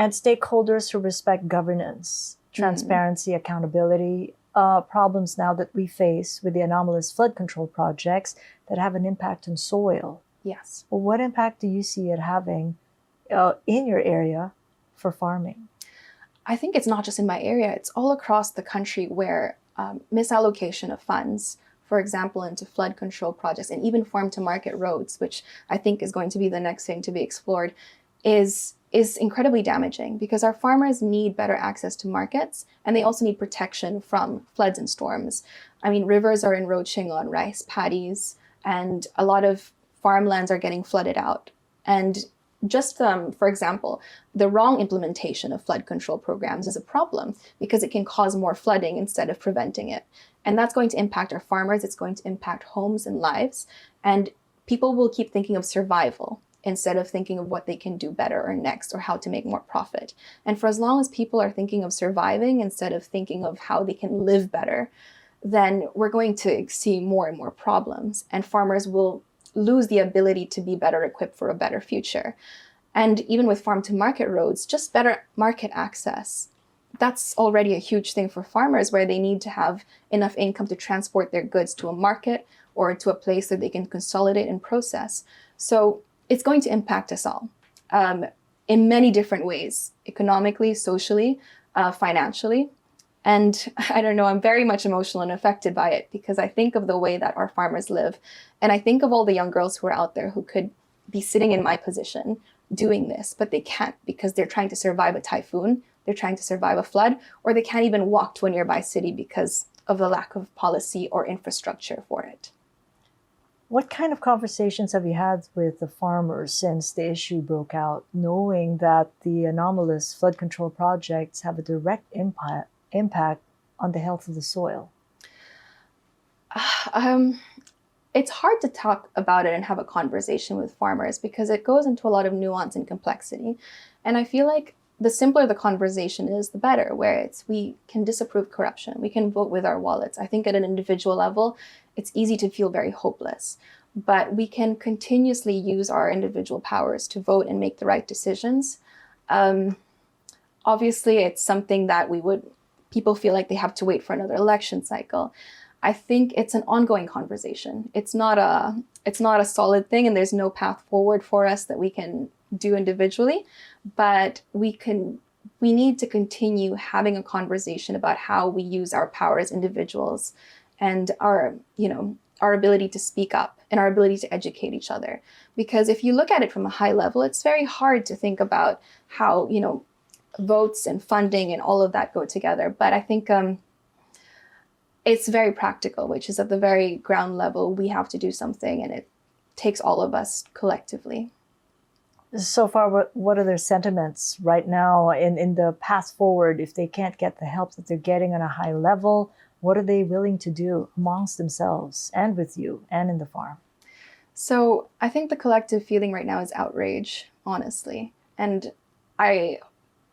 And stakeholders who respect governance, transparency, accountability, problems now that we face with the anomalous flood control projects that have an impact on soil. Yes. Well, what impact do you see it having in your area for farming? I think it's not just in my area, it's all across the country where misallocation of funds, for example, into flood control projects and even farm to market roads, which I think is going to be the next thing to be explored, is incredibly damaging because our farmers need better access to markets and they also need protection from floods and storms. I mean, rivers are encroaching on rice paddies and a lot of farmlands are getting flooded out. And just for example, the wrong implementation of flood control programs is a problem because it can cause more flooding instead of preventing it. And that's going to impact our farmers. It's going to impact homes and lives. And people will keep thinking of survival instead of thinking of what they can do better or next or how to make more profit. And for as long as people are thinking of surviving instead of thinking of how they can live better, then we're going to see more and more problems. And farmers will lose the ability to be better equipped for a better future. And even with farm to market roads, just better market access. That's already a huge thing for farmers where they need to have enough income to transport their goods to a market or to a place that they can consolidate and process. So it's going to impact us all in many different ways, economically, socially, financially. And I don't know, I'm very much emotional and affected by it because I think of the way that our farmers live. And I think of all the young girls who are out there who could be sitting in my position doing this, but they can't because they're trying to survive a typhoon, they're trying to survive a flood, or they can't even walk to a nearby city because of the lack of policy or infrastructure for it. What kind of conversations have you had with the farmers since the issue broke out, knowing that the anomalous flood control projects have a direct impact on the health of the soil? It's hard to talk about it and have a conversation with farmers because it goes into a lot of nuance and complexity. And I feel like the simpler the conversation is, the better, where we can disapprove corruption. We can vote with our wallets. I think at an individual level, it's easy to feel very hopeless, but we can continuously use our individual powers to vote and make the right decisions. Obviously, it's something that people feel like they have to wait for another election cycle. I think it's an ongoing conversation. It's not a solid thing, and there's no path forward for us that we can do individually, but we need to continue having a conversation about how we use our power as individuals and our ability to speak up and our ability to educate each other. Because if you look at it from a high level, it's very hard to think about how, votes and funding and all of that go together. But I think it's very practical, which is at the very ground level, we have to do something, and it takes all of us collectively. So far, what are their sentiments right now in the path forward? If they can't get the help that they're getting on a high level, what are they willing to do amongst themselves and with you and in the farm? So I think the collective feeling right now is outrage, honestly. And I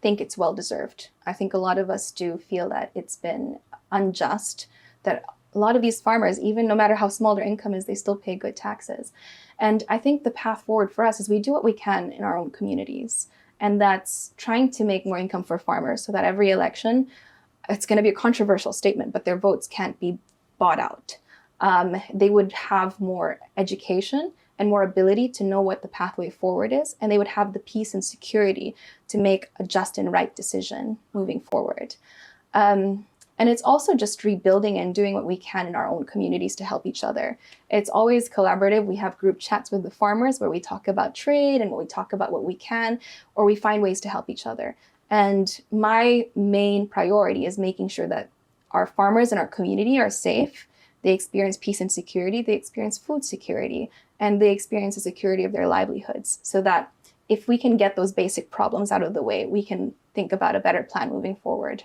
think it's well-deserved. I think a lot of us do feel that it's been unjust, that a lot of these farmers, even no matter how small their income is, they still pay good taxes. And I think the path forward for us is we do what we can in our own communities. And that's trying to make more income for farmers so that every election, it's going to be a controversial statement, but their votes can't be bought out. They would have more education and more ability to know what the pathway forward is, and they would have the peace and security to make a just and right decision moving forward. And it's also just rebuilding and doing what we can in our own communities to help each other. It's always collaborative. We have group chats with the farmers where we talk about trade and we talk about what we can, or we find ways to help each other. And my main priority is making sure that our farmers in our community are safe. They experience peace and security. They experience food security, and they experience the security of their livelihoods, so that if we can get those basic problems out of the way, we can think about a better plan moving forward.